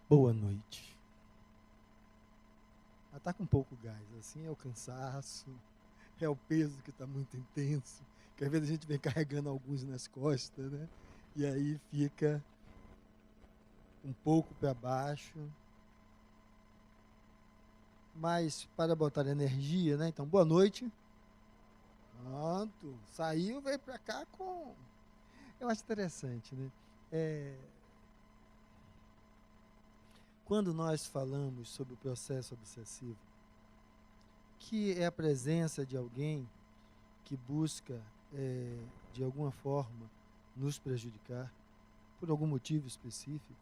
Boa noite. Ela está com pouco gás, assim é o cansaço, é o peso que está muito intenso, que às vezes a gente vem carregando alguns nas costas, né? E aí fica um pouco para baixo. Mas para botar energia, né? Então, boa noite. Pronto. Saiu, veio para cá com... Eu acho interessante, né? Quando nós falamos sobre o processo obsessivo, que é a presença de alguém que busca, de alguma forma, nos prejudicar, por algum motivo específico,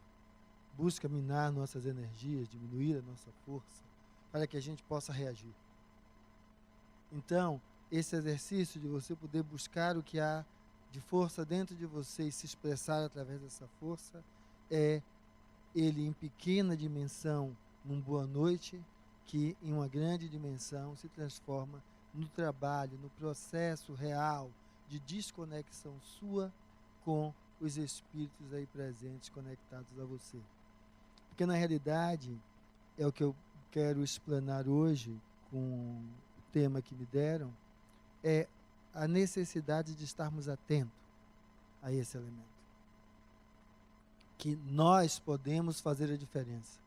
busca minar nossas energias, diminuir a nossa força, para que a gente possa reagir. Então, esse exercício de você poder buscar o que há de força dentro de você e se expressar através dessa força, é ele em pequena dimensão, num boa noite, que em uma grande dimensão se transforma no trabalho, no processo real de desconexão sua com os espíritos aí presentes, conectados a você. Porque na realidade, é o que eu quero explanar hoje com o tema que me deram, é a necessidade de estarmos atentos a esse elemento. Que nós podemos fazer a diferença.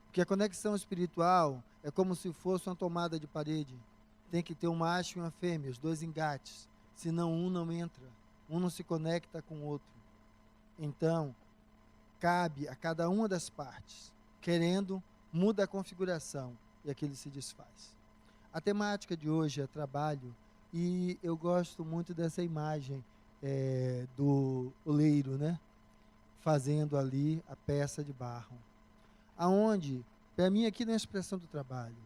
Porque a conexão espiritual é como se fosse uma tomada de parede. Tem que ter um macho e uma fêmea, os dois engates. Senão um não entra, um não se conecta com o outro. Então, cabe a cada uma das partes, querendo, muda a configuração e aquilo se desfaz. A temática de hoje é trabalho e eu gosto muito dessa imagem do oleiro, né? Fazendo ali a peça de barro. Aonde, para mim, aqui na expressão do trabalho.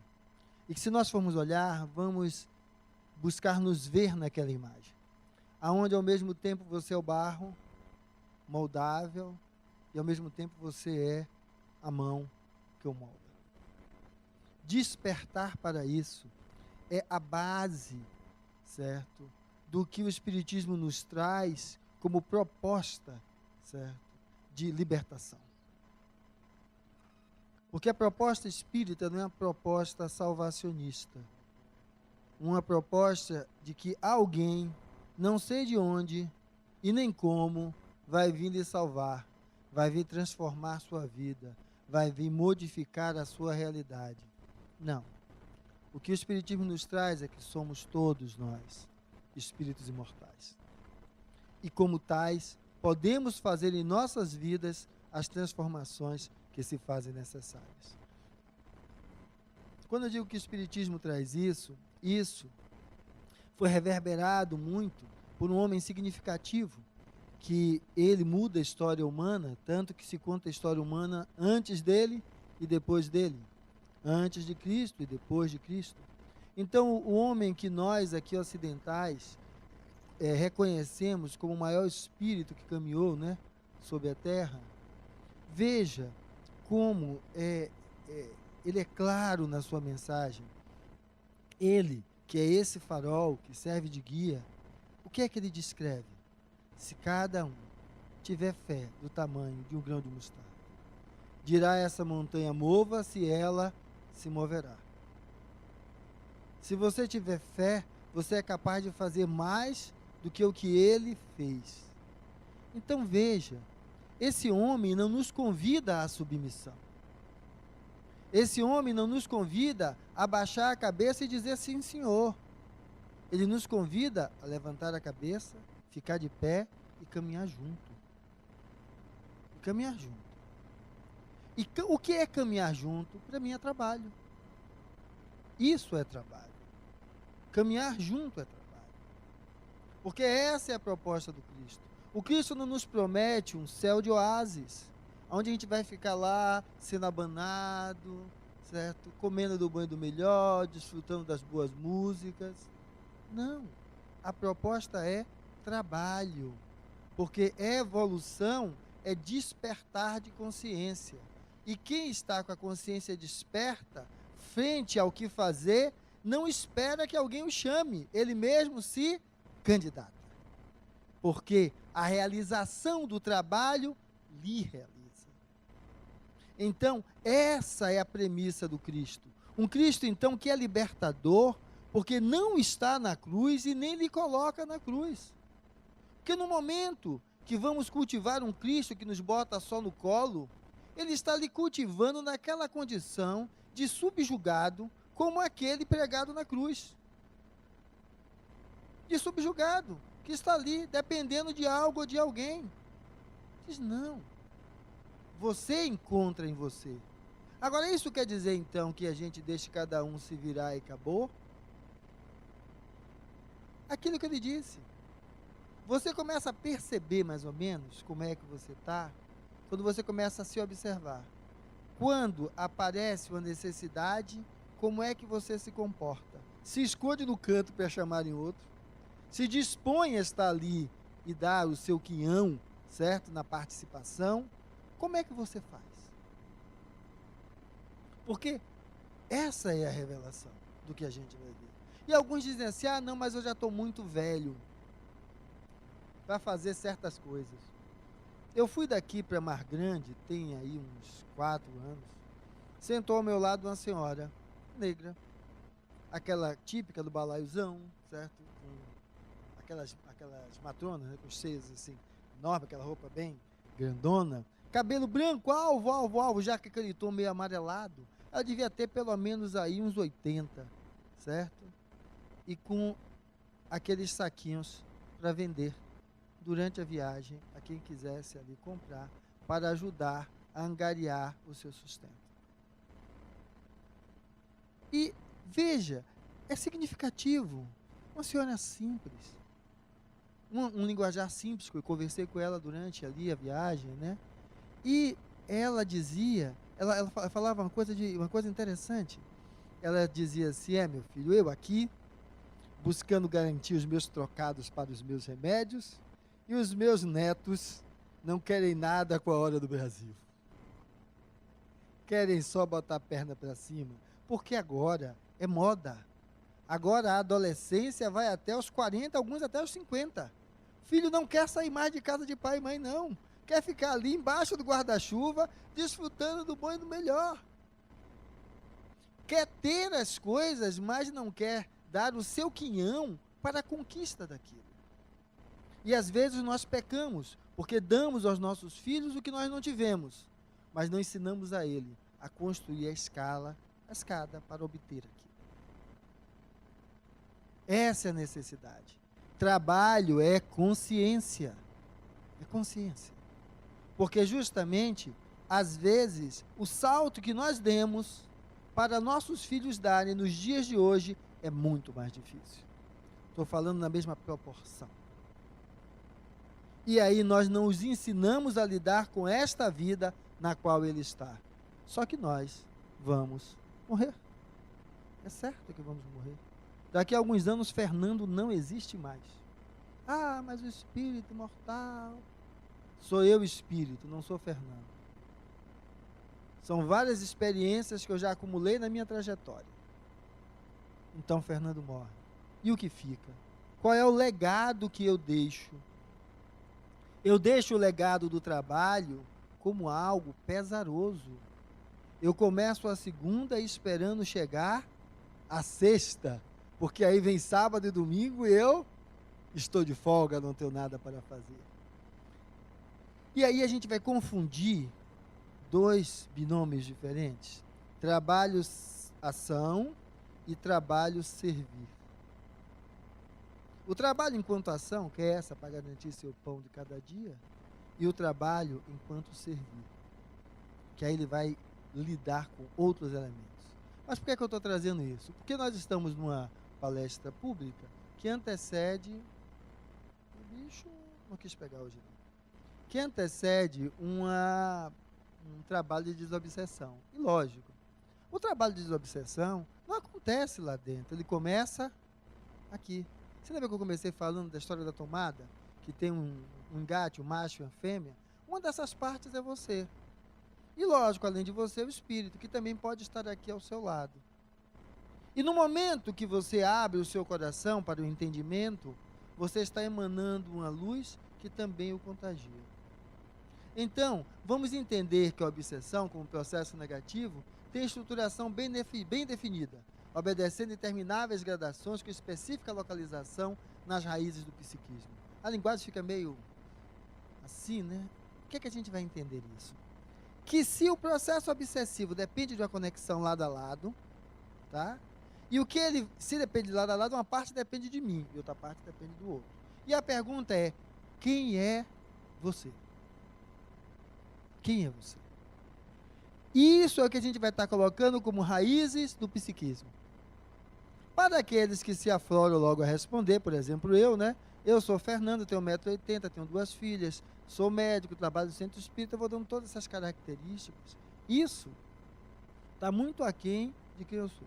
E que se nós formos olhar, vamos buscar nos ver naquela imagem. Aonde, ao mesmo tempo, você é o barro moldável e, ao mesmo tempo, você é a mão que o molda. Despertar para isso é a base, certo, do que o Espiritismo nos traz como proposta, certo, de libertação. Porque a proposta espírita não é uma proposta salvacionista. Uma proposta de que alguém, não sei de onde e nem como, vai vir lhe salvar, vai vir transformar sua vida, vai vir modificar a sua realidade. Não. O que o Espiritismo nos traz é que somos todos nós, espíritos imortais. E como tais, podemos fazer em nossas vidas as transformações que se fazem necessárias. Quando eu digo que o Espiritismo traz isso foi reverberado muito por um homem significativo, que ele muda a história humana, tanto que se conta a história humana antes dele e depois dele, antes de Cristo e depois de Cristo. Então, o homem que nós aqui ocidentais reconhecemos como o maior espírito que caminhou, né, sobre a Terra, veja como ele é claro na sua mensagem. Ele, que é esse farol que serve de guia, o que é que ele descreve? Se cada um tiver fé do tamanho de um grão de mostarda, dirá essa montanha mova-se, ela se moverá. Se você tiver fé, você é capaz de fazer mais do que o que ele fez. Então veja, esse homem não nos convida à submissão. Esse homem não nos convida a baixar a cabeça e dizer sim, senhor. Ele nos convida a levantar a cabeça, ficar de pé e caminhar junto. E caminhar junto. E o que é caminhar junto? Para mim é trabalho. Isso é trabalho. Caminhar junto é trabalho. Porque essa é a proposta do Cristo. O Cristo não nos promete um céu de oásis, onde a gente vai ficar lá sendo abanado, certo? Comendo do bom e do melhor, desfrutando das boas músicas. Não. A proposta é trabalho. Porque evolução é despertar de consciência. E quem está com a consciência desperta, frente ao que fazer, não espera que alguém o chame. Ele mesmo se candidata. Porque a realização do trabalho lhe realiza. Então, essa é a premissa do Cristo. Um Cristo, então, que é libertador, porque não está na cruz e nem lhe coloca na cruz. Porque no momento que vamos cultivar um Cristo que nos bota só no colo, ele está lhe cultivando naquela condição de subjugado, como aquele pregado na cruz. De subjugado, que está ali dependendo de algo ou de alguém. Diz, não. Você encontra em você. Agora, isso quer dizer, então, que a gente deixe cada um se virar e acabou? Aquilo que ele disse. Você começa a perceber, mais ou menos, como é que você está, quando você começa a se observar. Quando aparece uma necessidade, como é que você se comporta? Se esconde no canto para chamar em outro? Se dispõe a estar ali e dar o seu quinhão, certo? Na participação? Como é que você faz? Porque essa é a revelação do que a gente vai ver. E alguns dizem assim, não, mas eu já estou muito velho para fazer certas coisas. Eu fui daqui para Mar Grande, tem aí uns 4 anos, sentou ao meu lado uma senhora negra, aquela típica do balaiozão, certo? Aquelas matronas, né, com os seios assim, enorme, aquela roupa bem grandona, cabelo branco, alvo, já que aquele tom meio amarelado, ela devia ter pelo menos aí uns 80, certo? E com aqueles saquinhos para vender durante a viagem a quem quisesse ali comprar, para ajudar a angariar o seu sustento. E veja, é significativo, uma senhora simples, um linguajar simples, que eu conversei com ela durante ali a viagem, né? E ela dizia, ela falava uma coisa interessante. Ela dizia assim, meu filho, eu aqui, buscando garantir os meus trocados para os meus remédios, e os meus netos não querem nada com a hora do Brasil. Querem só botar a perna para cima, porque agora é moda. Agora a adolescência vai até os 40, alguns até os 50. Filho não quer sair mais de casa de pai e mãe, não. Quer ficar ali embaixo do guarda-chuva, desfrutando do bom e do melhor. Quer ter as coisas, mas não quer dar o seu quinhão para a conquista daquilo. E às vezes nós pecamos, porque damos aos nossos filhos o que nós não tivemos, mas não ensinamos a ele a construir a escada para obter aquilo. Essa é a necessidade. Trabalho é consciência. É consciência. Porque justamente, às vezes, o salto que nós demos para nossos filhos darem nos dias de hoje é muito mais difícil. Estou falando na mesma proporção. E aí nós não os ensinamos a lidar com esta vida na qual ele está. Só que nós vamos morrer. É certo que vamos morrer. Daqui a alguns anos, Fernando não existe mais. Mas o espírito imortal. Sou eu espírito, não sou Fernando. São várias experiências que eu já acumulei na minha trajetória. Então, Fernando morre. E o que fica? Qual é o legado que eu deixo? Eu deixo o legado do trabalho como algo pesaroso. Eu começo a segunda esperando chegar a sexta, porque aí vem sábado e domingo e eu estou de folga, não tenho nada para fazer. E aí a gente vai confundir 2 binômios diferentes: trabalho ação e trabalho servir. O trabalho enquanto ação, que é essa para garantir seu pão de cada dia, e o trabalho enquanto servir, que aí ele vai lidar com outros elementos. Mas por que eu estou trazendo isso? Porque nós estamos numa palestra pública que antecede... O bicho não quis pegar hoje não. Que antecede um trabalho de desobsessão. E lógico, o trabalho de desobsessão não acontece lá dentro, ele começa aqui. Você lembra que eu comecei falando da história da tomada? Que tem um engate, um macho e uma fêmea? Uma dessas partes é você. E lógico, além de você, o espírito, que também pode estar aqui ao seu lado. E no momento que você abre o seu coração para o entendimento, você está emanando uma luz que também o contagia. Então, vamos entender que a obsessão, como processo negativo, tem estruturação bem definida, obedecendo intermináveis gradações com específica localização nas raízes do psiquismo. A linguagem fica meio assim, né? O que a gente vai entender isso? Que se o processo obsessivo depende de uma conexão lado a lado, tá? E o que ele, se depende de lado a lado, uma parte depende de mim e outra parte depende do outro. E a pergunta é, quem é você? Quem é você? Isso é o que a gente vai estar colocando como raízes do psiquismo. Para aqueles que se afloram logo a responder, por exemplo, eu, né? Eu sou Fernando, tenho 1,80 m, tenho 2 filhas, sou médico, trabalho no centro espírita, vou dando todas essas características. Isso está muito aquém de quem eu sou.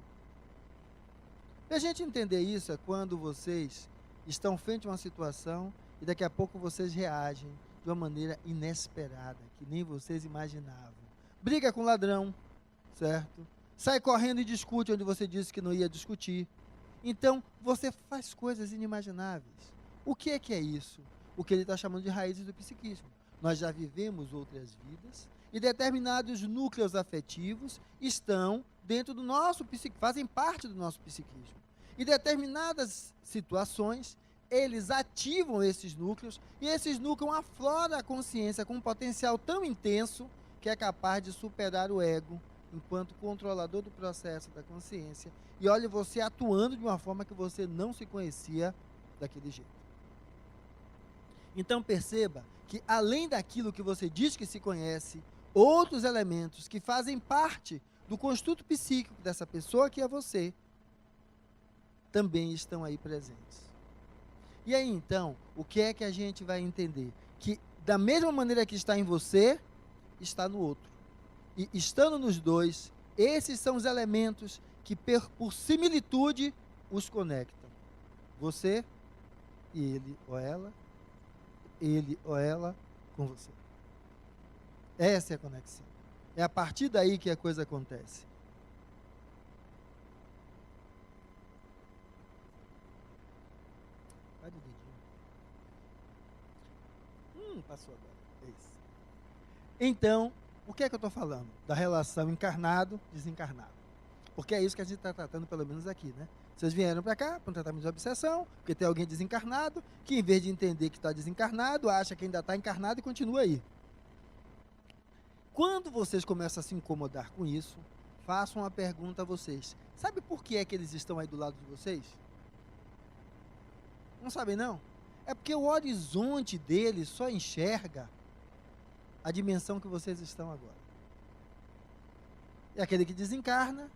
E a gente entender isso é quando vocês estão frente a uma situação e daqui a pouco vocês reagem de uma maneira inesperada, que nem vocês imaginavam. Briga com o ladrão, certo? Sai correndo e discute onde você disse que não ia discutir. Então, você faz coisas inimagináveis. O que é isso? O que ele está chamando de raízes do psiquismo. Nós já vivemos outras vidas e determinados núcleos afetivos estão dentro do nosso psiquismo, fazem parte do nosso psiquismo. E determinadas situações, eles ativam esses núcleos e esses núcleos afloram a consciência com um potencial tão intenso que é capaz de superar o ego enquanto controlador do processo da consciência. E olha você atuando de uma forma que você não se conhecia daquele jeito. Então perceba que além daquilo que você diz que se conhece, outros elementos que fazem parte do construto psíquico dessa pessoa que é você, também estão aí presentes. E aí então, o que é que a gente vai entender? Que da mesma maneira que está em você, está no outro. E estando nos dois, esses são os elementos que por similitude os conectam. Você e ele ou ela com você. Essa é a conexão. É a partir daí que a coisa acontece. Vai do dedinho. Passou agora. É isso. Então, o que é que eu estou falando? Da relação encarnado-desencarnado. Porque é isso que a gente está tratando, pelo menos aqui, né? Vocês vieram para cá para um tratamento de obsessão, porque tem alguém desencarnado, que em vez de entender que está desencarnado, acha que ainda está encarnado e continua aí. Quando vocês começam a se incomodar com isso, façam uma pergunta a vocês. Sabe por que é que eles estão aí do lado de vocês? Não sabem, não? É porque o horizonte deles só enxerga a dimensão que vocês estão agora. É aquele que desencarna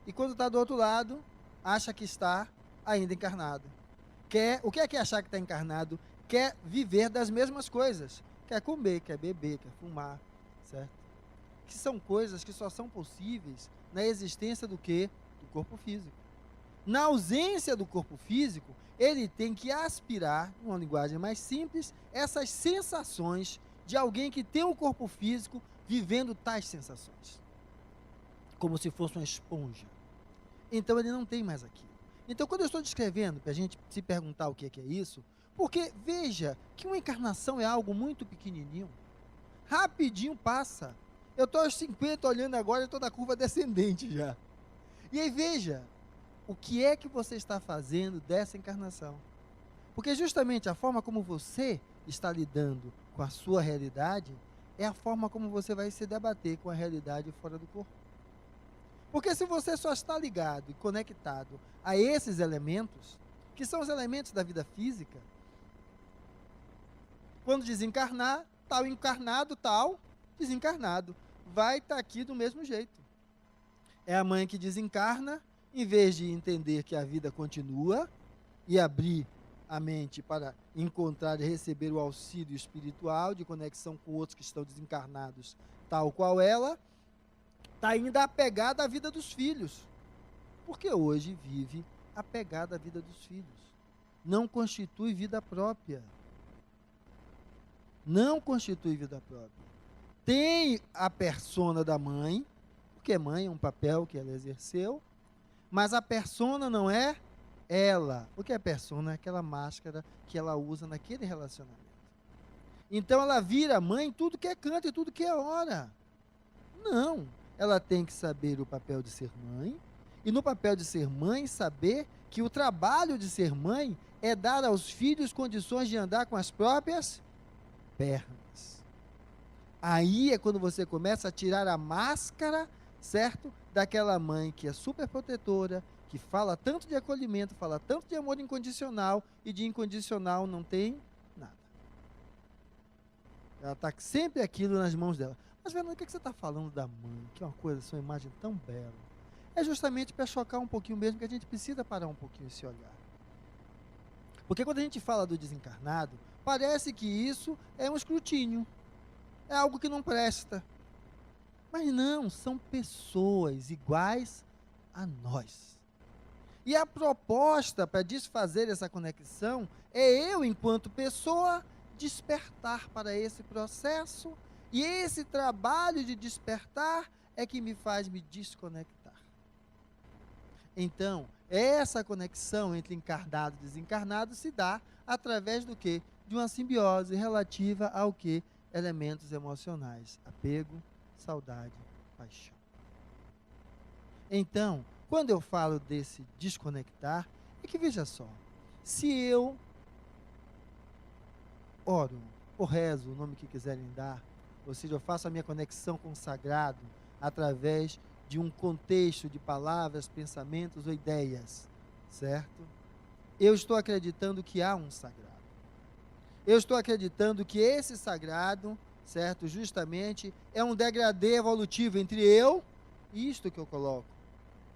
e quando está do outro lado, acha que está ainda encarnado. O que é achar que está encarnado? Quer viver das mesmas coisas. Quer comer, quer beber, quer fumar, certo? Que são coisas que só são possíveis na existência do quê? Do corpo físico. Na ausência do corpo físico, ele tem que aspirar, numa linguagem mais simples, essas sensações de alguém que tem um corpo físico vivendo tais sensações. Como se fosse uma esponja. Então ele não tem mais aquilo. Então quando eu estou descrevendo, para a gente se perguntar o que é isso, porque veja que uma encarnação é algo muito pequenininho, rapidinho passa. Eu estou aos 50 olhando agora, eu estou na curva descendente já. E aí veja, o que é que você está fazendo dessa encarnação? Porque justamente a forma como você está lidando com a sua realidade é a forma como você vai se debater com a realidade fora do corpo. Porque se você só está ligado e conectado a esses elementos, que são os elementos da vida física, quando desencarnar, tal encarnado, tal desencarnado, vai estar aqui do mesmo jeito. É a mãe que desencarna, em vez de entender que a vida continua e abrir a mente para encontrar e receber o auxílio espiritual de conexão com outros que estão desencarnados, tal qual ela, está ainda apegada à vida dos filhos. Porque hoje vive apegada à vida dos filhos. Não constitui vida própria. Não constitui vida própria. Tem a persona da mãe, porque mãe é um papel que ela exerceu, mas a persona não é ela. O que é persona? É aquela máscara que ela usa naquele relacionamento. Então ela vira mãe em tudo que é canto e tudo que é hora. Não. Ela tem que saber o papel de ser mãe, e no papel de ser mãe, saber que o trabalho de ser mãe é dar aos filhos condições de andar com as próprias pernas. Aí é quando você começa a tirar a máscara, certo? Daquela mãe que é super protetora, que fala tanto de acolhimento, fala tanto de amor incondicional, e de incondicional não tem nada. Ela está sempre aquilo nas mãos dela. Mas, Fernando, o que você está falando da mãe? Que é uma coisa, sua imagem tão bela. É justamente para chocar um pouquinho mesmo, que a gente precisa parar um pouquinho esse olhar. Porque quando a gente fala do desencarnado, parece que isso é um escrutínio. É algo que não presta. Mas não, são pessoas iguais a nós. E a proposta para desfazer essa conexão é eu, enquanto pessoa, despertar para esse processo, e esse trabalho de despertar é que me faz me desconectar. Então, essa conexão entre encarnado e desencarnado se dá através do quê? De uma simbiose relativa ao quê? Elementos emocionais: apego, saudade, paixão. Então, quando eu falo desse desconectar, é que, veja só, se eu oro, ou rezo, o nome que quiserem dar, ou seja, eu faço a minha conexão com o sagrado através de um contexto de palavras, pensamentos ou ideias, certo? Eu estou acreditando que há um sagrado. Eu estou acreditando que esse sagrado, certo, justamente é um degradê evolutivo entre eu e isto que eu coloco.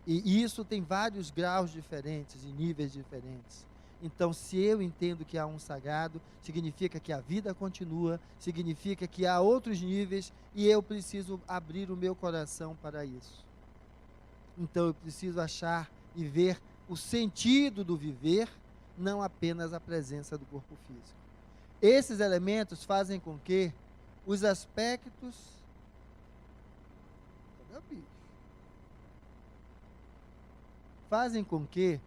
E isso tem vários graus diferentes e níveis diferentes. Então, se eu entendo que há um sagrado, significa que a vida continua, significa que há outros níveis, e eu preciso abrir o meu coração para isso. Então, eu preciso achar e ver o sentido do viver, não apenas a presença do corpo físico. Esses elementos fazem com que os aspectos... fazem com que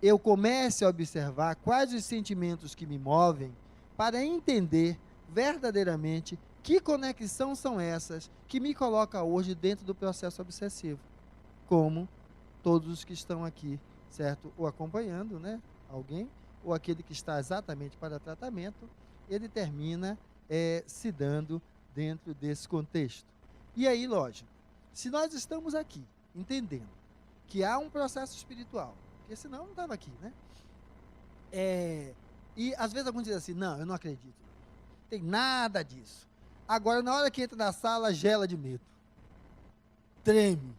eu comece a observar quais os sentimentos que me movem, para entender verdadeiramente que conexão são essas que me colocam hoje dentro do processo obsessivo, como todos os que estão aqui, certo? Ou acompanhando, né, alguém, ou aquele que está exatamente para tratamento, ele termina se dando dentro desse contexto. E aí, lógico, se nós estamos aqui entendendo que há um processo espiritual, porque senão eu não estava aqui, né? E às vezes alguns dizem assim: não, eu não acredito, não tem nada disso. Agora, na hora que entra na sala, gela de medo, treme,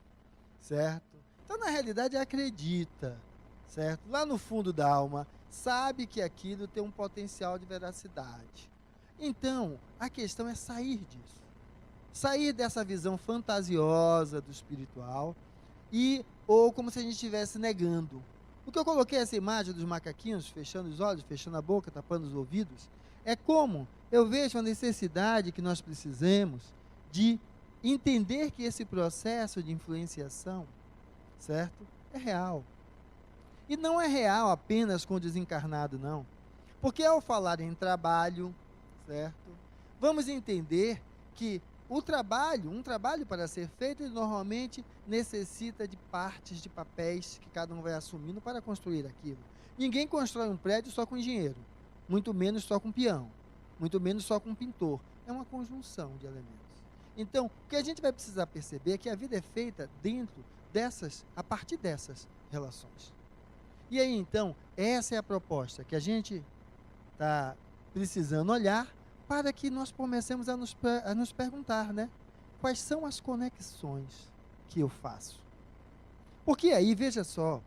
certo? Então, na realidade, acredita, certo? Lá no fundo da alma, sabe que aquilo tem um potencial de veracidade. Então, a questão é sair disso, sair dessa visão fantasiosa do espiritual, ou como se a gente estivesse negando. Porque eu coloquei essa imagem dos macaquinhos fechando os olhos, fechando a boca, tapando os ouvidos, é como eu vejo a necessidade que nós precisamos de entender que esse processo de influenciação, certo, é real. E não é real apenas com o desencarnado, não. Porque ao falar em trabalho, certo, vamos entender que um trabalho para ser feito, ele normalmente necessita de partes, de papéis que cada um vai assumindo para construir aquilo. Ninguém constrói um prédio só com engenheiro, muito menos só com peão, muito menos só com pintor. É uma conjunção de elementos. Então, o que a gente vai precisar perceber é que a vida é feita a partir dessas relações. E aí, então, essa é a proposta que a gente está precisando olhar, para que nós comecemos a nos perguntar, né? Quais são as conexões que eu faço? Porque aí, veja só,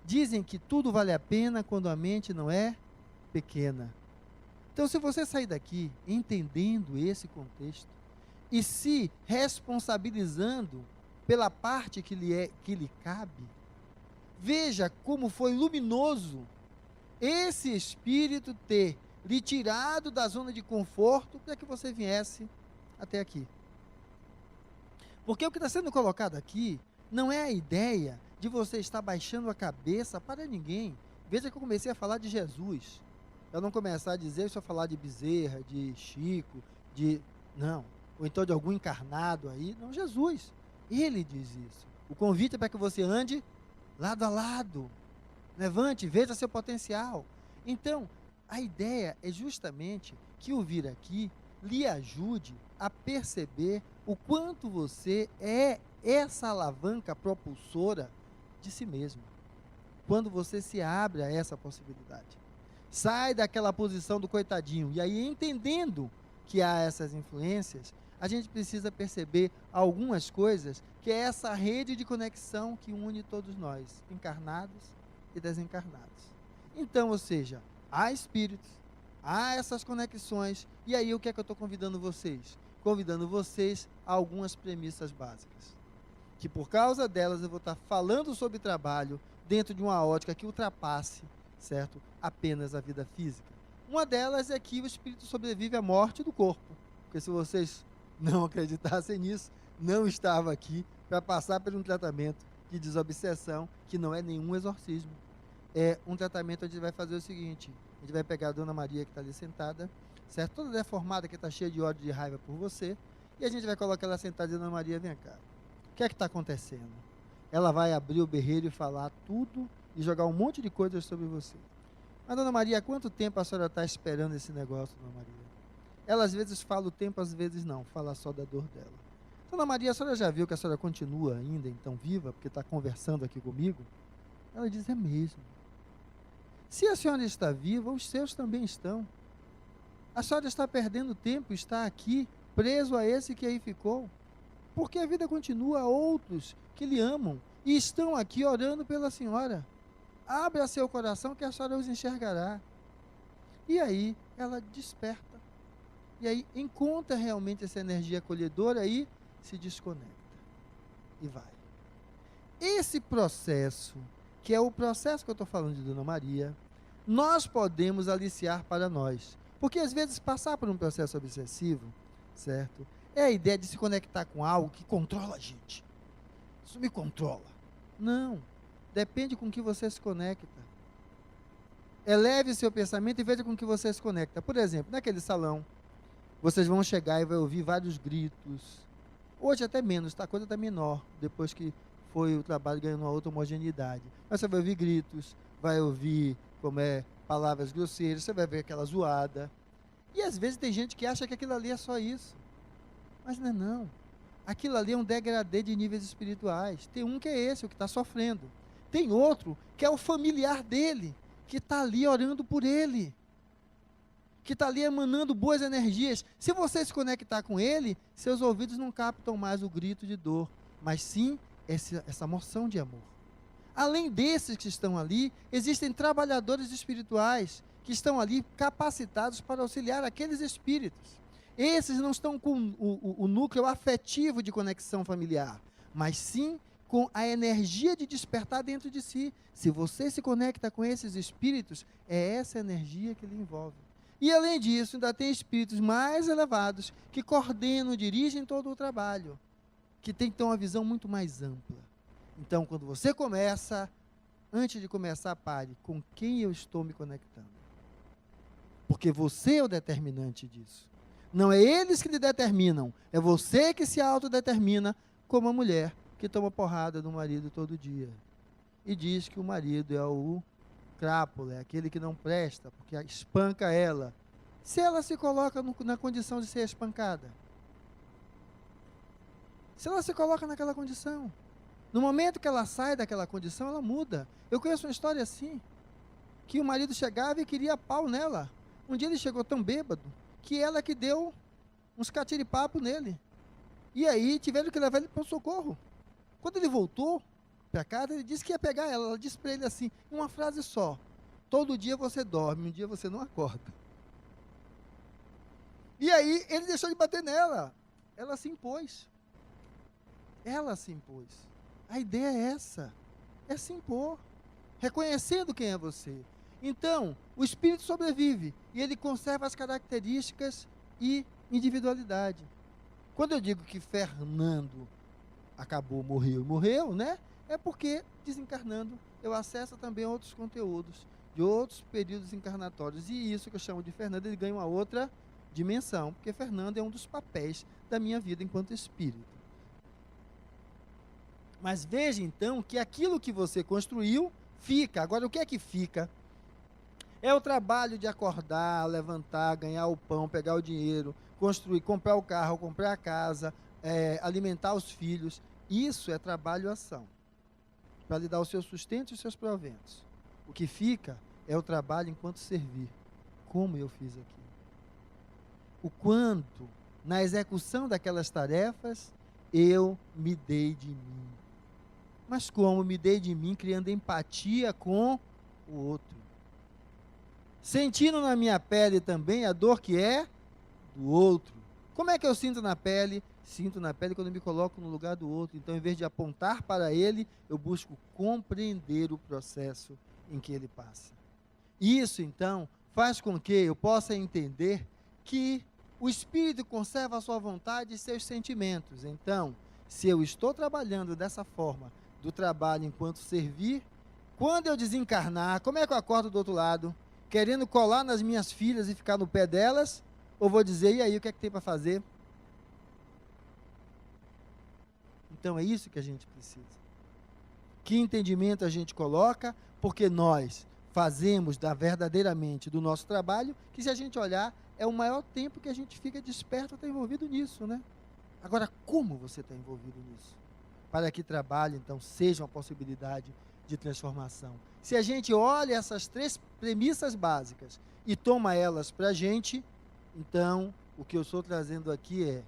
dizem que tudo vale a pena quando a mente não é pequena. Então, se você sair daqui entendendo esse contexto e se responsabilizando pela parte que lhe cabe, veja como foi luminoso esse espírito ter lhe tirado da zona de conforto para que você viesse até aqui. Porque o que está sendo colocado aqui não é a ideia de você estar baixando a cabeça para ninguém. Veja que eu comecei a falar de Jesus. Para não começar a dizer, só falar de Bezerra, de Chico, não, ou então de algum encarnado aí, não, Jesus, ele diz isso. O convite é para que você ande lado a lado, levante, veja seu potencial. Então, a ideia é justamente que o vir aqui lhe ajude a perceber o quanto você é essa alavanca propulsora de si mesmo. Quando você se abre a essa possibilidade. Sai daquela posição do coitadinho. E aí, entendendo que há essas influências, a gente precisa perceber algumas coisas, que é essa rede de conexão que une todos nós, encarnados e desencarnados. Então, ou seja, há espíritos, há essas conexões, e aí o que é que eu estou convidando vocês? Convidando vocês a algumas premissas básicas, que por causa delas eu vou estar falando sobre trabalho dentro de uma ótica que ultrapasse, certo, apenas a vida física. Uma delas é que o espírito sobrevive à morte do corpo, porque se vocês não acreditassem nisso, não estava aqui para passar por um tratamento de desobsessão, que não é nenhum exorcismo. É um tratamento onde a gente vai fazer o seguinte: a gente vai pegar a Dona Maria que está ali sentada, certo? Toda deformada, que está cheia de ódio e de raiva por você, e a gente vai colocar ela sentada e dizer: Dona Maria, vem cá, o que é que está acontecendo? Ela vai abrir o berreiro e falar tudo e jogar um monte de coisas sobre você. Mas, Dona Maria, há quanto tempo a senhora está esperando esse negócio, Dona Maria? Ela às vezes fala o tempo, às vezes não, fala só da dor dela. Dona Maria, a senhora já viu que a senhora continua ainda então viva, porque está conversando aqui comigo? Ela diz: é mesmo. Se a senhora está viva, os seus também estão. A senhora está perdendo tempo, está aqui, preso a esse que aí ficou, porque a vida continua, a outros que lhe amam e estão aqui orando pela senhora. Abra seu coração que a senhora os enxergará. E aí ela desperta. E aí encontra realmente essa energia acolhedora e se desconecta. E vai. Esse processo, que é o processo que eu estou falando de Dona Maria, nós podemos aliciar para nós. Porque às vezes passar por um processo obsessivo, certo? É a ideia de se conectar com algo que controla a gente. Isso me controla. Não. Depende com que você se conecta. Eleve seu pensamento e veja com que você se conecta. Por exemplo, naquele salão, vocês vão chegar e vai ouvir vários gritos. Hoje até menos, tá? A coisa está menor, depois que foi o trabalho ganhando uma outra homogeneidade. Mas você vai ouvir gritos, vai ouvir palavras grosseiras, você vai ver aquela zoada. E às vezes tem gente que acha que aquilo ali é só isso. Mas não é não. Aquilo ali é um degradê de níveis espirituais. Tem um que é esse, o que está sofrendo. Tem outro que é o familiar dele, que está ali orando por ele, que está ali emanando boas energias. Se você se conectar com ele, seus ouvidos não captam mais o grito de dor, mas sim essa moção de amor. Além desses que estão ali, existem trabalhadores espirituais que estão ali capacitados para auxiliar aqueles espíritos. Esses não estão com o núcleo afetivo de conexão familiar, mas sim com a energia de despertar dentro de si. Se você se conecta com esses espíritos, é essa energia que lhe envolve. E além disso, ainda tem espíritos mais elevados que coordenam, dirigem todo o trabalho, que tem que ter uma visão muito mais ampla. Então, quando você começa, antes de começar, pare. Com quem eu estou me conectando? Porque você é o determinante disso. Não é eles que lhe determinam, é você que se autodetermina, como a mulher que toma porrada do marido todo dia. E diz que o marido é o crápula, é aquele que não presta, porque espanca ela. Se ela se coloca na condição de ser espancada, se ela se coloca naquela condição, no momento que ela sai daquela condição, ela muda. Eu conheço uma história assim, que o marido chegava e queria pau nela. Um dia ele chegou tão bêbado, que ela que deu uns catiripapo nele. E aí tiveram que levar ele para o socorro. Quando ele voltou para casa, ele disse que ia pegar ela. Ela disse para ele assim, uma frase só: todo dia você dorme, um dia você não acorda. E aí ele deixou de bater nela. Ela se impôs. Ela se impôs. A ideia é essa, é se impor, reconhecendo quem é você. Então, o espírito sobrevive e ele conserva as características e individualidade. Quando eu digo que Fernando acabou, morreu, né? É porque, desencarnando, eu acesso também a outros conteúdos de outros períodos encarnatórios. E isso que eu chamo de Fernando, ele ganha uma outra dimensão, porque Fernando é um dos papéis da minha vida enquanto espírito. Mas veja então que aquilo que você construiu fica. Agora, o que é que fica? É o trabalho de acordar, levantar, ganhar o pão, pegar o dinheiro, construir, comprar o carro, comprar a casa, alimentar os filhos. Isso é trabalho-ação, para lhe dar o seu sustento e os seus proventos. O que fica é o trabalho enquanto servir. Como eu fiz aqui. O quanto, na execução daquelas tarefas, eu me dei de mim. Mas como me dei de mim, criando empatia com o outro. Sentindo na minha pele também a dor que é do outro. Como é que eu sinto na pele? Sinto na pele quando eu me coloco no lugar do outro. Então, em vez de apontar para ele, eu busco compreender o processo em que ele passa. Isso, então, faz com que eu possa entender que o espírito conserva a sua vontade e seus sentimentos. Então, se eu estou trabalhando dessa forma, do trabalho enquanto servir, quando eu desencarnar, como é que eu acordo do outro lado? Querendo colar nas minhas filhas e ficar no pé delas? Ou vou dizer, e aí, o que é que tem para fazer? Então, é isso que a gente precisa. Que entendimento a gente coloca, porque nós fazemos verdadeiramente do nosso trabalho, que se a gente olhar, é o maior tempo que a gente fica desperto, está envolvido nisso, né? Agora, como você está envolvido nisso? Para que trabalho, então, seja uma possibilidade de transformação. Se a gente olha essas 3 premissas básicas e toma elas para a gente, então, o que eu estou trazendo aqui é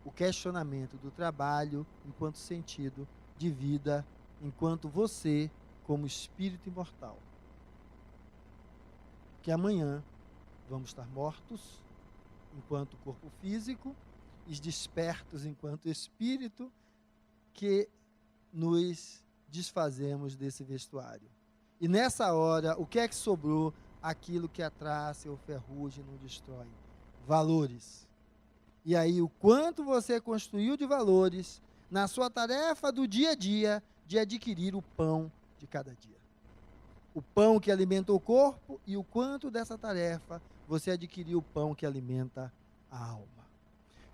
o questionamento do trabalho enquanto sentido de vida, enquanto você, como espírito imortal. Que amanhã vamos estar mortos enquanto corpo físico e despertos enquanto espírito, que nos desfazemos desse vestuário. E nessa hora, o que é que sobrou? Aquilo que a traça ou ferrugem não destrói. Valores. E aí, o quanto você construiu de valores na sua tarefa do dia a dia de adquirir o pão de cada dia. O pão que alimenta o corpo e o quanto dessa tarefa você adquiriu o pão que alimenta a alma.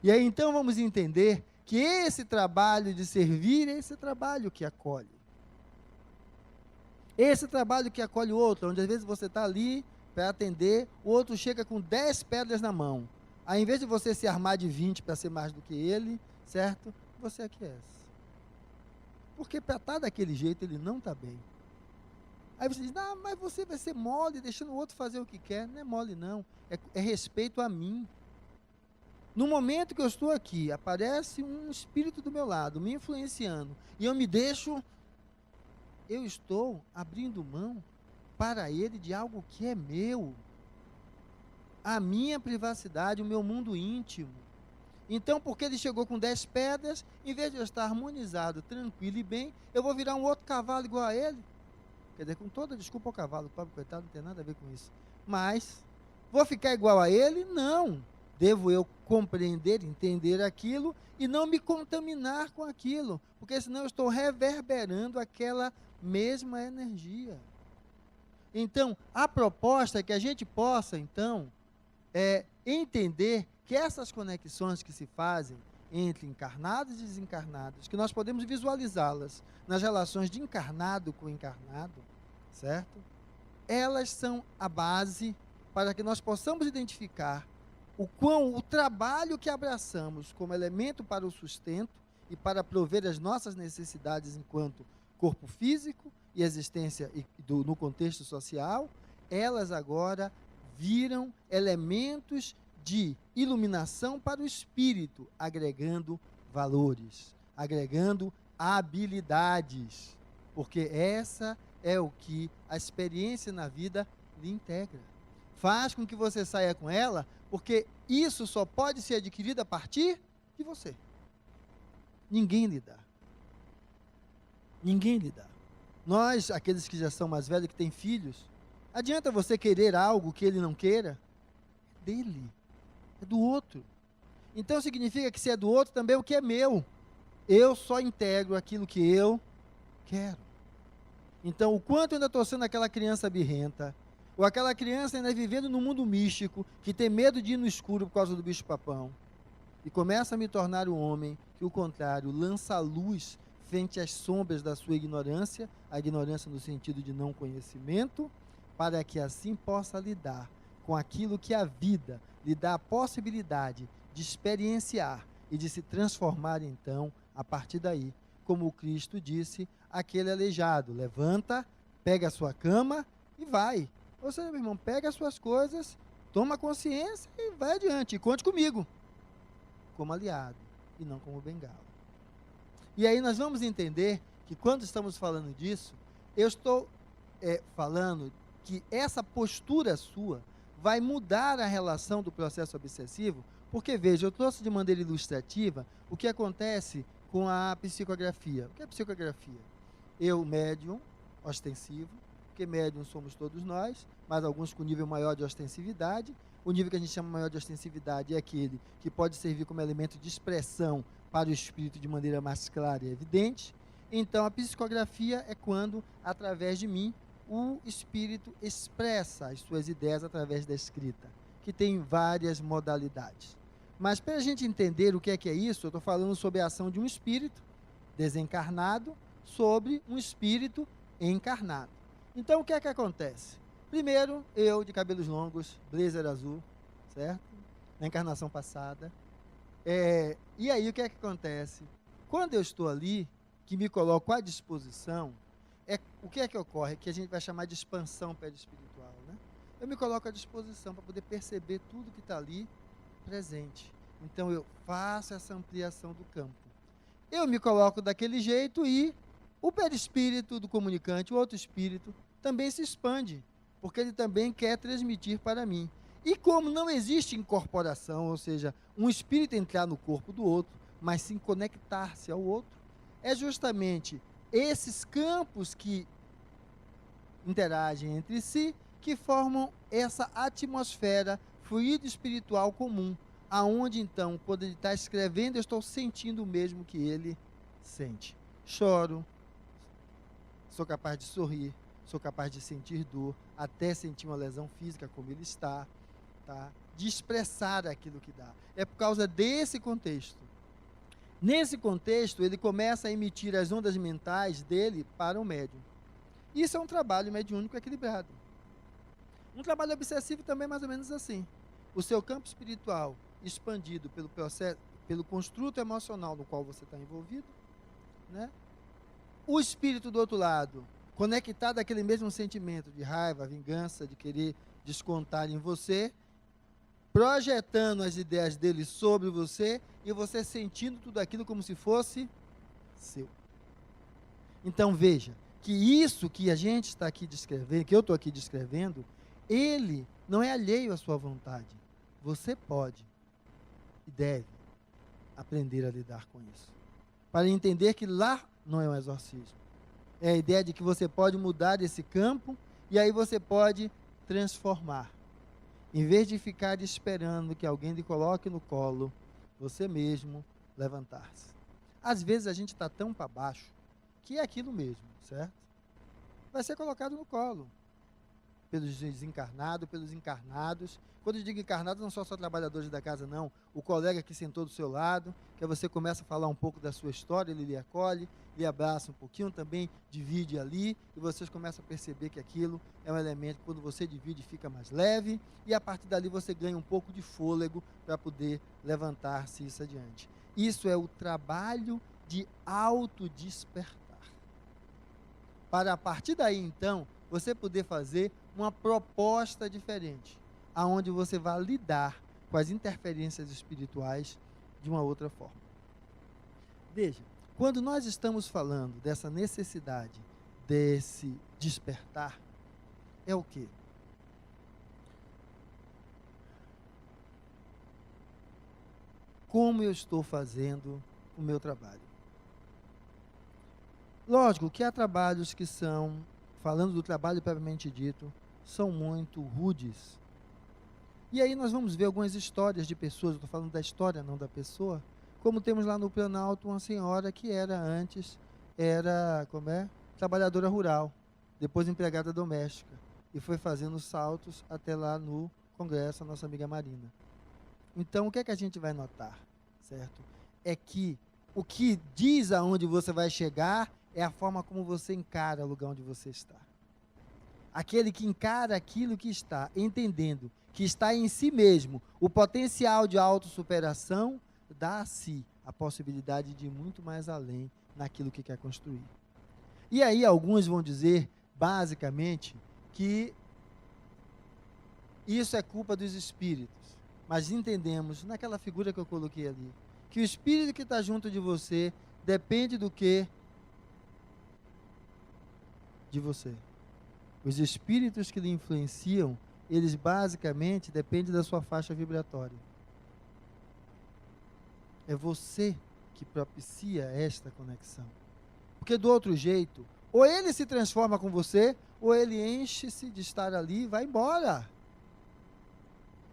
E aí, então, vamos entender que esse trabalho de servir é esse trabalho que acolhe. Esse trabalho que acolhe o outro, onde às vezes você está ali para atender, o outro chega com 10 pedras na mão. Aí, em vez de você se armar de 20 para ser mais do que ele, certo? Você aquece. Porque para estar daquele jeito, ele não está bem. Aí você diz, não, mas você vai ser mole, deixando o outro fazer o que quer. Não é mole, não. É respeito a mim. No momento que eu estou aqui, aparece um espírito do meu lado, me influenciando, e eu me deixo, eu estou abrindo mão para ele de algo que é meu. A minha privacidade, o meu mundo íntimo. Então, porque ele chegou com 10 pedras, em vez de eu estar harmonizado, tranquilo e bem, eu vou virar um outro cavalo igual a ele. Quer dizer, com toda desculpa ao cavalo, o pobre coitado não tem nada a ver com isso. Mas, vou ficar igual a ele? Não. Devo eu compreender, entender aquilo e não me contaminar com aquilo, porque senão eu estou reverberando aquela mesma energia. Então, a proposta é que a gente possa, então, entender que essas conexões que se fazem entre encarnados e desencarnados, que nós podemos visualizá-las nas relações de encarnado com encarnado, certo? Elas são a base para que nós possamos identificar o trabalho que abraçamos como elemento para o sustento e para prover as nossas necessidades enquanto corpo físico e existência no contexto social, elas agora viram elementos de iluminação para o espírito, agregando valores, agregando habilidades, porque essa é o que a experiência na vida lhe integra. Faz com que você saia com ela, porque isso só pode ser adquirido a partir de você. Ninguém lhe dá. Ninguém lhe dá. Nós, aqueles que já são mais velhos, que têm filhos, adianta você querer algo que ele não queira? É dele. É do outro. Então significa que se é do outro, também é o que é meu. Eu só integro aquilo que eu quero. Então, o quanto eu ainda estou sendo aquela criança birrenta, ou aquela criança ainda vivendo no mundo místico, que tem medo de ir no escuro por causa do bicho-papão, e começa a me tornar um homem que, o contrário, lança a luz frente às sombras da sua ignorância, a ignorância no sentido de não conhecimento, para que assim possa lidar com aquilo que a vida lhe dá a possibilidade de experienciar e de se transformar, então, a partir daí, como o Cristo disse, aquele aleijado, levanta, pega a sua cama e vai. Ou seja, meu irmão, pega as suas coisas, toma consciência e vai adiante, e conte comigo, como aliado, e não como bengala. E aí nós vamos entender que quando estamos falando disso, eu estou falando que essa postura sua vai mudar a relação do processo obsessivo, porque, veja, eu trouxe de maneira ilustrativa o que acontece com a psicografia. O que é psicografia? Eu, médium, ostensivo, porque médium somos todos nós, mas alguns com nível maior de ostensividade. O nível que a gente chama maior de ostensividade é aquele que pode servir como elemento de expressão para o espírito de maneira mais clara e evidente. Então, a psicografia é quando, através de mim, o espírito expressa as suas ideias através da escrita, que tem várias modalidades. Mas, para a gente entender o que é isso, eu estou falando sobre a ação de um espírito desencarnado sobre um espírito encarnado. Então, o que é que acontece? Primeiro, eu, de cabelos longos, blazer azul, certo? Na encarnação passada. E aí, o que é que acontece? Quando eu estou ali, que me coloco à disposição, o que é que ocorre? Que a gente vai chamar de expansão perispiritual, né? Eu me coloco à disposição para poder perceber tudo que está ali presente. Então, eu faço essa ampliação do campo. Eu me coloco daquele jeito e o perispírito do comunicante, o outro espírito, também se expande, porque ele também quer transmitir para mim. E como não existe incorporação, ou seja, um espírito entrar no corpo do outro, mas sim conectar-se ao outro, é justamente esses campos que interagem entre si que formam essa atmosfera fluido espiritual comum, aonde então, quando ele está escrevendo, eu estou sentindo o mesmo que ele sente. Choro, sou capaz de sorrir, sou capaz de sentir dor, até sentir uma lesão física como ele está, tá? De expressar aquilo que dá. É por causa desse contexto. Nesse contexto, ele começa a emitir as ondas mentais dele para o médium. Isso é um trabalho mediúnico equilibrado. Um trabalho obsessivo também é mais ou menos assim. O seu campo espiritual expandido pelo processo, pelo construto emocional no qual você está envolvido, né? O espírito do outro lado, conectado àquele mesmo sentimento de raiva, vingança, de querer descontar em você, projetando as ideias dele sobre você e você sentindo tudo aquilo como se fosse seu. Então veja que isso que a gente está aqui descrevendo, que eu estou aqui descrevendo, ele não é alheio à sua vontade. Você pode e deve aprender a lidar com isso, para entender que lá não é um exorcismo. É a ideia de que você pode mudar esse campo e aí você pode transformar. Em vez de ficar esperando que alguém lhe coloque no colo, você mesmo levantar-se. Às vezes a gente está tão para baixo que é aquilo mesmo, certo? Vai ser colocado no colo. Pelos desencarnados, pelos encarnados. Quando eu digo encarnados, não são só trabalhadores da casa, não. O colega que sentou do seu lado, que você começa a falar um pouco da sua história, ele lhe acolhe, lhe abraça um pouquinho, também divide ali, e vocês começam a perceber que aquilo é um elemento que quando você divide fica mais leve, e a partir dali você ganha um pouco de fôlego para poder levantar-se isso adiante. Isso é o trabalho de autodespertar. Para a partir daí, então, você poder fazer uma proposta diferente, aonde você vai lidar com as interferências espirituais de uma outra forma. Veja, quando nós estamos falando dessa necessidade, desse despertar, é o quê? Como eu estou fazendo o meu trabalho? Lógico que há trabalhos que são, falando do trabalho propriamente dito, são muito rudes. E aí nós vamos ver algumas histórias de pessoas, eu estou falando da história, não da pessoa, como temos lá no Planalto uma senhora que era antes, trabalhadora rural. depois empregada doméstica, e foi fazendo saltos até lá no congresso, a nossa amiga Marina. Então, o que é que a gente vai notar, certo? É que o que diz aonde você vai chegar é a forma como você encara o lugar onde você está. Aquele que encara aquilo que está, entendendo que está em si mesmo, o potencial de autossuperação, dá a si a possibilidade de ir muito mais além naquilo que quer construir. E aí alguns vão dizer, basicamente, que isso é culpa dos espíritos. Mas entendemos, naquela figura que eu coloquei ali, que o espírito que está junto de você depende do quê? De você. Os espíritos que lhe influenciam, eles basicamente dependem da sua faixa vibratória. É você que propicia esta conexão. Porque do outro jeito, ou ele se transforma com você, ou ele enche-se de estar ali e vai embora.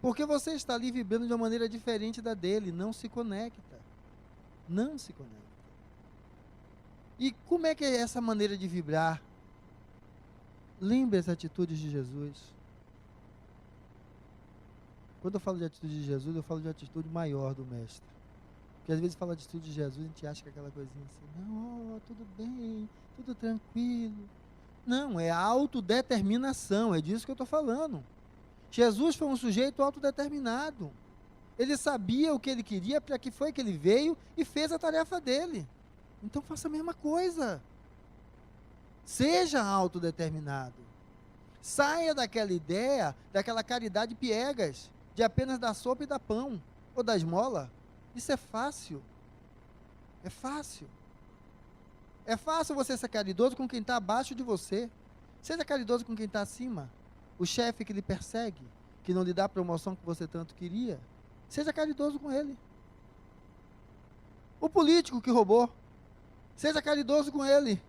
Porque você está ali vibrando de uma maneira diferente da dele, não se conecta. Não se conecta. E como é que é essa maneira de vibrar? Lembre as atitudes de Jesus. Quando eu falo de atitude de Jesus, eu falo de atitude maior do Mestre. Porque às vezes fala de atitude de Jesus, a gente acha que é aquela coisinha assim, não, tudo bem, tudo tranquilo. Não, é autodeterminação, é disso que eu estou falando. Jesus foi um sujeito autodeterminado. Ele sabia o que ele queria, para que foi que ele veio e fez a tarefa dele. Então faça a mesma coisa. Seja autodeterminado. Saia daquela ideia, daquela caridade piegas, de apenas dar sopa e dar pão, ou da esmola. Isso é fácil. É fácil. É fácil você ser caridoso com quem está abaixo de você. Seja caridoso com quem está acima. O chefe que lhe persegue, que não lhe dá a promoção que você tanto queria, seja caridoso com ele. O político que roubou, seja caridoso com ele.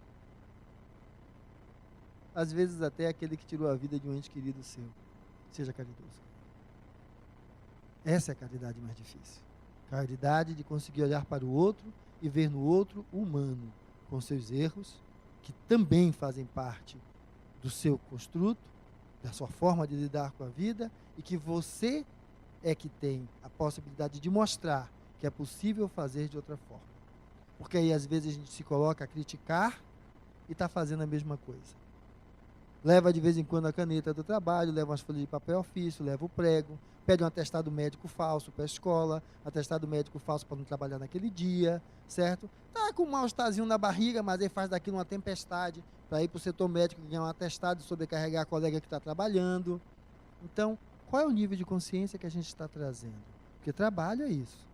Às vezes até aquele que tirou a vida de um ente querido seu, seja caridoso. Essa é a caridade mais difícil. Caridade de conseguir olhar para o outro e ver no outro humano, com seus erros, que também fazem parte do seu construto, da sua forma de lidar com a vida, e que você é que tem a possibilidade de mostrar que é possível fazer de outra forma. Porque aí às vezes a gente se coloca a criticar e está fazendo a mesma coisa. Leva de vez em quando a caneta do trabalho, leva umas folhas de papel ofício, leva o prego, pede um atestado médico falso para a escola, atestado médico falso para não trabalhar naquele dia, certo? Tá com um mal-estarzinho na barriga, mas aí faz daquilo uma tempestade para ir para o setor médico ganhar um atestado e sobrecarregar a colega que está trabalhando. Então, qual é o nível de consciência que a gente está trazendo? Porque trabalho é isso,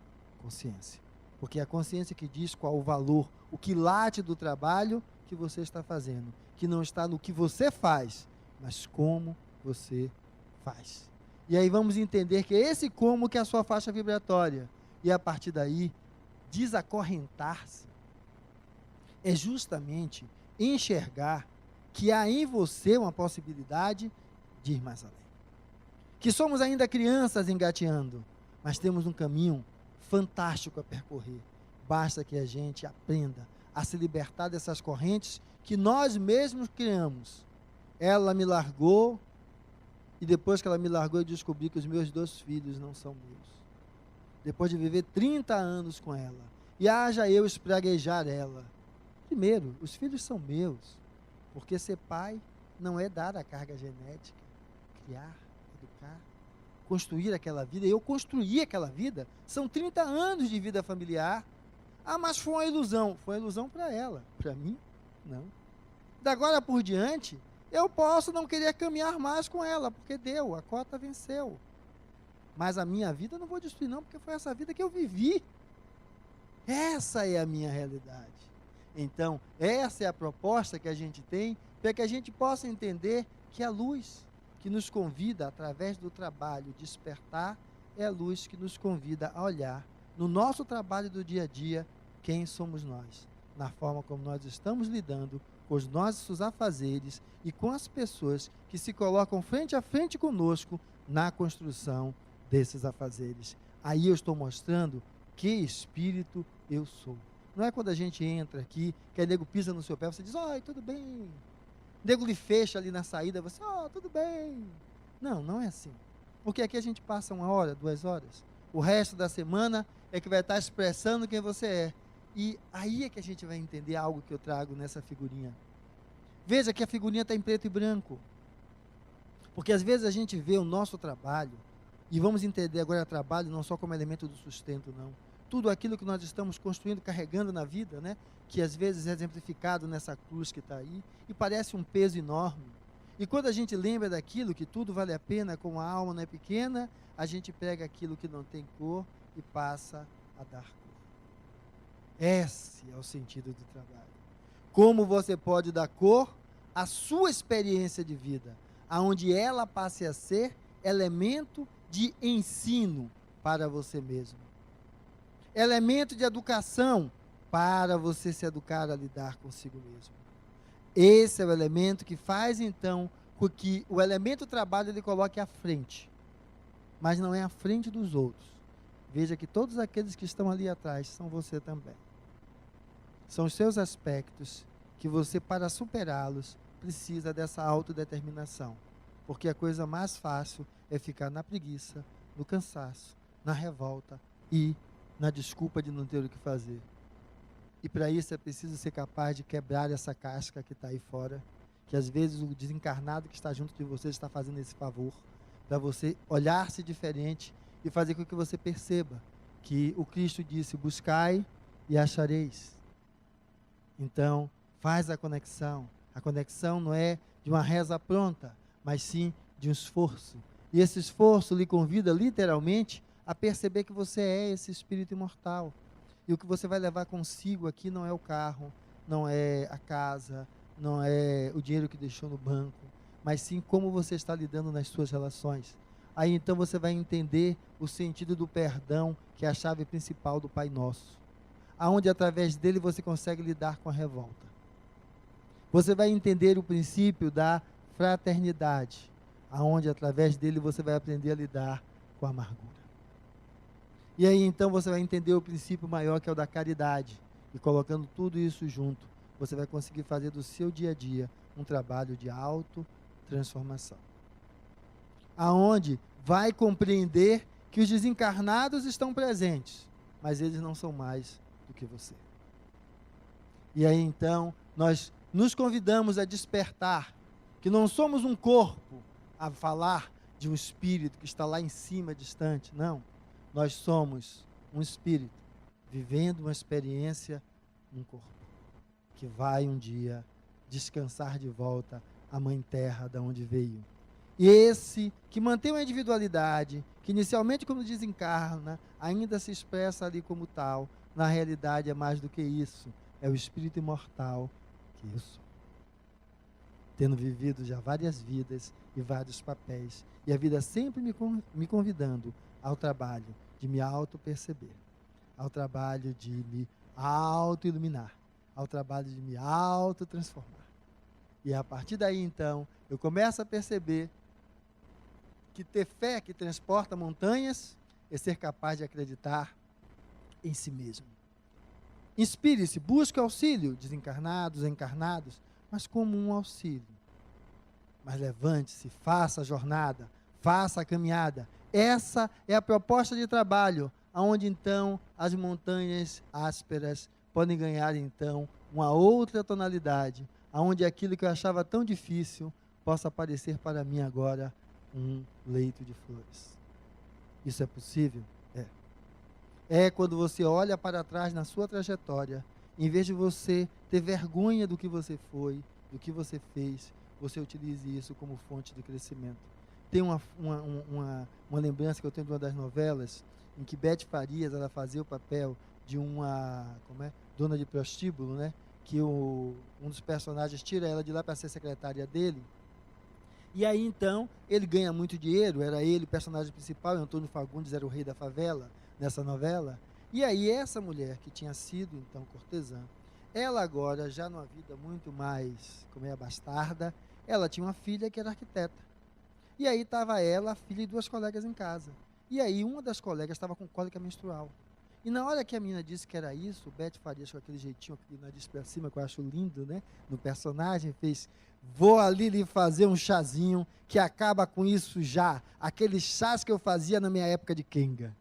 consciência. Porque é a consciência que diz qual o valor, o quilate do trabalho que você está fazendo, que não está no que você faz, mas como você faz. E aí vamos entender que é esse como que é a sua faixa vibratória. E a partir daí, desacorrentar-se é justamente enxergar que há em você uma possibilidade de ir mais além. Que somos ainda crianças engateando, mas temos um caminho fantástico a percorrer. Basta que a gente aprenda a se libertar dessas correntes que nós mesmos criamos. Ela me largou, e depois que ela me largou, eu descobri que os meus 2 filhos não são meus. Depois de viver 30 anos com ela, e haja eu espraguejar ela. Primeiro, os filhos são meus, porque ser pai não é dar a carga genética, criar, educar, construir aquela vida. Eu construí aquela vida, são 30 anos de vida familiar. Ah, mas foi uma ilusão. Foi uma ilusão para ela, para mim, não. Da agora por diante, eu posso não querer caminhar mais com ela, porque deu, a cota venceu. Mas a minha vida eu não vou destruir não, porque foi essa vida que eu vivi. Essa é a minha realidade. Então, essa é a proposta que a gente tem, para que a gente possa entender que a luz que nos convida, através do trabalho, despertar, é a luz que nos convida a olhar no nosso trabalho do dia a dia, quem somos nós, na forma como nós estamos lidando com os nossos afazeres e com as pessoas que se colocam frente a frente conosco na construção desses afazeres. Aí eu estou mostrando que espírito eu sou. Não é quando a gente entra aqui, que a nego pisa no seu pé, você diz, oi, tudo bem? nego lhe fecha ali na saída, você, tudo bem. Não, não é assim. Porque aqui a gente passa 1 hora, 2 horas. O resto da semana é que vai estar expressando quem você é. E aí é que a gente vai entender algo que eu trago nessa figurinha. Veja que a figurinha está em preto e branco. Porque às vezes a gente vê o nosso trabalho, e vamos entender agora trabalho não só como elemento do sustento, não. Tudo aquilo que nós estamos construindo, carregando na vida, né? Que às vezes é exemplificado nessa cruz que está aí, e parece um peso enorme. E quando a gente lembra daquilo, que tudo vale a pena, como a alma não é pequena, a gente pega aquilo que não tem cor e passa a dar cor. Esse é o sentido do trabalho. Como você pode dar cor à sua experiência de vida, aonde ela passe a ser elemento de ensino para você mesmo. Elemento de educação para você se educar a lidar consigo mesmo. Esse é o elemento que faz, então, com que o elemento trabalho ele coloque à frente. Mas não é à frente dos outros. Veja que todos aqueles que estão ali atrás são você também. São os seus aspectos que você, para superá-los, precisa dessa autodeterminação. Porque a coisa mais fácil é ficar na preguiça, no cansaço, na revolta e na desculpa de não ter o que fazer. E para isso é preciso ser capaz de quebrar essa casca que está aí fora, que às vezes o desencarnado que está junto de você está fazendo esse favor, para você olhar-se diferente e fazer com que você perceba que o Cristo disse, buscai e achareis. Então, faz a conexão. A conexão não é de uma reza pronta, mas sim de um esforço. E esse esforço lhe convida literalmente a perceber que você é esse espírito imortal. E o que você vai levar consigo aqui não é o carro, não é a casa, não é o dinheiro que deixou no banco, mas sim como você está lidando nas suas relações. Aí então você vai entender o sentido do perdão, que é a chave principal do Pai Nosso. Aonde através dele você consegue lidar com a revolta. Você vai entender o princípio da fraternidade, aonde através dele você vai aprender a lidar com a amargura. E aí então você vai entender o princípio maior, que é o da caridade. E colocando tudo isso junto, você vai conseguir fazer do seu dia a dia um trabalho de autotransformação. Aonde vai compreender que os desencarnados estão presentes, mas eles não são mais do que você. E aí então nós nos convidamos a despertar que não somos um corpo a falar de um espírito que está lá em cima, distante, não. Nós somos um espírito vivendo uma experiência num corpo que vai um dia descansar de volta à mãe terra da onde veio. E esse que mantém uma individualidade, que inicialmente quando desencarna, ainda se expressa ali como tal, na realidade é mais do que isso, é o espírito imortal que eu sou. Tendo vivido já várias vidas e vários papéis, e a vida sempre me convidando ao trabalho de me auto-perceber, ao trabalho de me auto-iluminar, ao trabalho de me auto-transformar. E a partir daí, então, eu começo a perceber que ter fé que transporta montanhas é ser capaz de acreditar em si mesmo. Inspire-se, busque auxílio, desencarnados, encarnados, mas como um auxílio. Mas levante-se, faça a jornada, faça a caminhada. Essa é a proposta de trabalho, onde então as montanhas ásperas podem ganhar então uma outra tonalidade, onde aquilo que eu achava tão difícil possa aparecer para mim agora um leito de flores. Isso é possível? É. É quando você olha para trás na sua trajetória, em vez de você ter vergonha do que você foi, do que você fez, você utilize isso como fonte de crescimento. Tem uma lembrança que eu tenho de uma das novelas, em que Beth Farias, ela fazia o papel de uma dona de prostíbulo, né? Que um dos personagens tira ela de lá para ser secretária dele. E aí então, ele ganha muito dinheiro, era ele o personagem principal, Antônio Fagundes era o rei da favela nessa novela. E aí essa mulher que tinha sido então cortesã, ela agora já numa vida muito mais, bastarda, ela tinha uma filha que era arquiteta. E aí estava ela, a filha e 2 colegas em casa. E aí uma das colegas estava com cólica menstrual. E na hora que a menina disse que era isso, o Bete Farias com aquele jeitinho, aquele nariz pra cima, que eu acho lindo, né? No personagem, fez, vou ali lhe fazer um chazinho que acaba com isso já. Aqueles chás que eu fazia na minha época de Kenga.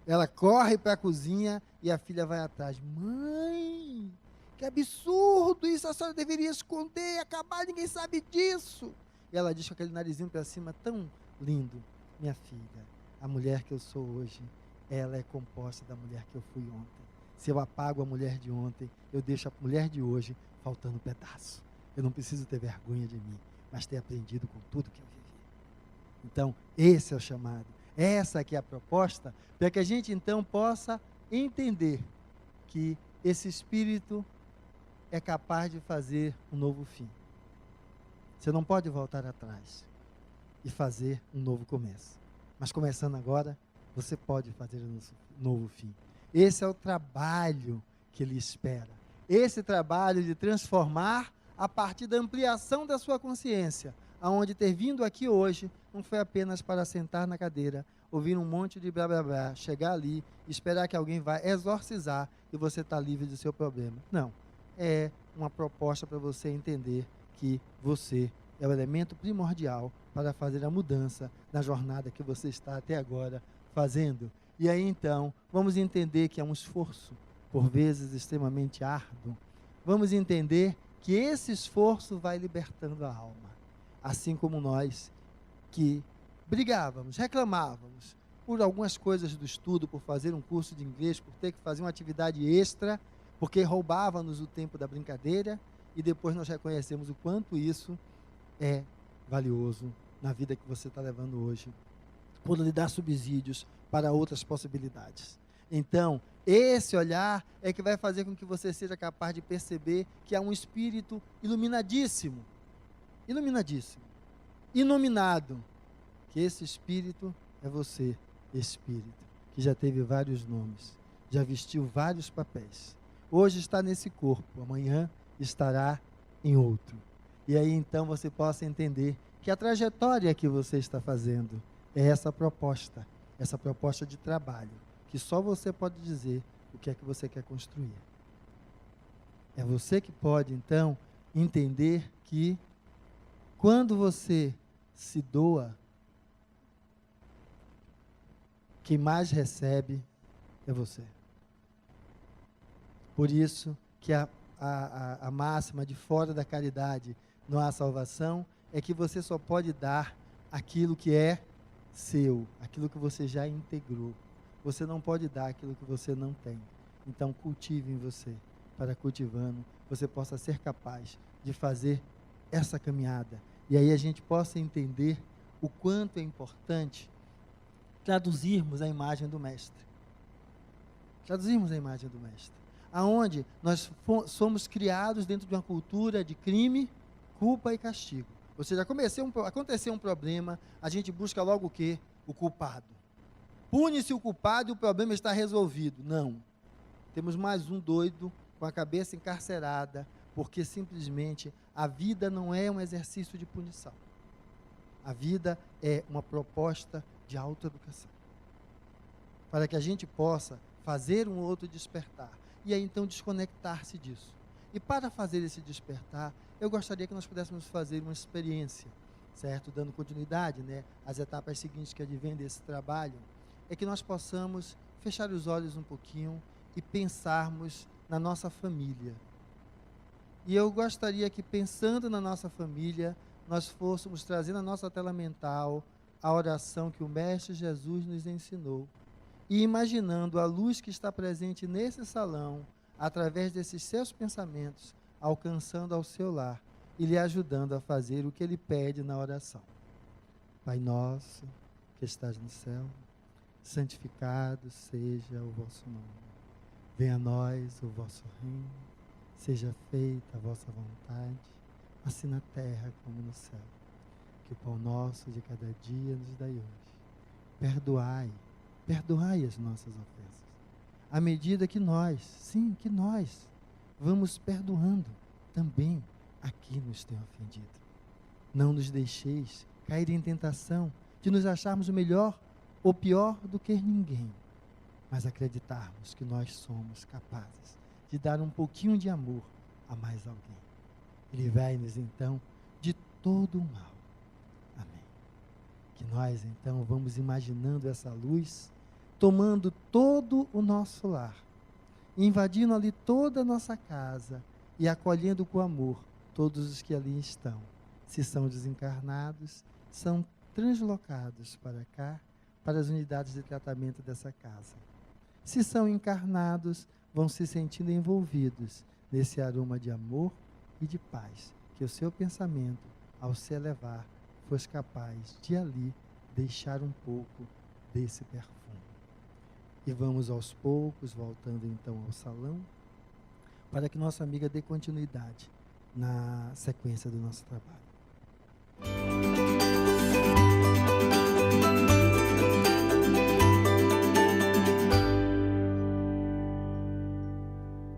Ela corre para a cozinha e a filha vai atrás. Mãe, que absurdo isso, a senhora deveria esconder, acabar, ninguém sabe disso. E ela diz com aquele narizinho para cima, tão lindo. Minha filha, a mulher que eu sou hoje, ela é composta da mulher que eu fui ontem. Se eu apago a mulher de ontem, eu deixo a mulher de hoje faltando um pedaço. Eu não preciso ter vergonha de mim, mas ter aprendido com tudo que eu vivi. Então, esse é o chamado. Essa aqui é a proposta, para que a gente então possa entender que esse Espírito é capaz de fazer um novo fim. Você não pode voltar atrás e fazer um novo começo. Mas começando agora, você pode fazer um novo fim. Esse é o trabalho que Ele espera. Esse trabalho de transformar a partir da ampliação da sua consciência, aonde ter vindo aqui hoje não foi apenas para sentar na cadeira, ouvir um monte de blá blá blá, chegar ali, esperar que alguém vá exorcizar e você está livre do seu problema. Não. É uma proposta para você entender que você é o elemento primordial para fazer a mudança na jornada que você está até agora fazendo. E aí então, vamos entender que é um esforço, por vezes extremamente árduo. Vamos entender que esse esforço vai libertando a alma. Assim como nós que brigávamos, reclamávamos por algumas coisas do estudo, por fazer um curso de inglês, por ter que fazer uma atividade extra, porque roubava-nos o tempo da brincadeira, e depois nós reconhecemos o quanto isso é valioso na vida que você está levando hoje, por lhe dar subsídios para outras possibilidades. Então, esse olhar é que vai fazer com que você seja capaz de perceber que há um espírito iluminadíssimo, inominado, que esse espírito é você, espírito, que já teve vários nomes, já vestiu vários papéis. Hoje está nesse corpo, amanhã estará em outro. E aí então você possa entender que a trajetória que você está fazendo é essa proposta de trabalho, que só você pode dizer o que é que você quer construir. É você que pode então entender que quando você se doa, quem mais recebe é você. Por isso que a máxima de fora da caridade não há salvação, é que você só pode dar aquilo que é seu, aquilo que você já integrou. Você não pode dar aquilo que você não tem. Então cultive em você, para cultivando, você possa ser capaz de fazer essa caminhada. E aí a gente possa entender o quanto é importante traduzirmos a imagem do Mestre. Traduzirmos a imagem do Mestre. Aonde nós somos criados dentro de uma cultura de crime, culpa e castigo. Ou seja, aconteceu um problema, a gente busca logo o quê? O culpado. Pune-se o culpado e o problema está resolvido. Não. Temos mais um doido com a cabeça encarcerada, porque simplesmente a vida não é um exercício de punição. A vida é uma proposta de autoeducação. Para que a gente possa fazer um outro despertar. E aí então desconectar-se disso. E para fazer esse despertar, eu gostaria que nós pudéssemos fazer uma experiência, certo? Dando continuidade, né? Às etapas seguintes que advêm desse trabalho, é que nós possamos fechar os olhos um pouquinho e pensarmos na nossa família. E eu gostaria que, pensando na nossa família, nós fôssemos trazer na nossa tela mental a oração que o Mestre Jesus nos ensinou. E imaginando a luz que está presente nesse salão, através desses seus pensamentos, alcançando ao seu lar e lhe ajudando a fazer o que ele pede na oração. Pai nosso, que estás no céu, santificado seja o vosso nome. Venha a nós o vosso reino, seja feita a vossa vontade, assim na terra como no céu. Que o pão nosso de cada dia nos dai hoje. Perdoai as nossas ofensas, à medida que nós vamos perdoando também a quem nos tem ofendido. Não nos deixeis cair em tentação de nos acharmos melhor ou pior do que ninguém, mas acreditarmos que nós somos capazes de dar um pouquinho de amor a mais alguém. Livrai-nos, então, de todo o mal. Amém. Que nós, então, vamos imaginando essa luz, tomando todo o nosso lar, invadindo ali toda a nossa casa e acolhendo com amor todos os que ali estão. Se são desencarnados, são translocados para cá, para as unidades de tratamento dessa casa. Se são encarnados, vão se sentindo envolvidos nesse aroma de amor e de paz, que o seu pensamento, ao se elevar, fosse capaz de ali deixar um pouco desse perfume. E vamos aos poucos, voltando então ao salão, para que nossa amiga dê continuidade na sequência do nosso trabalho.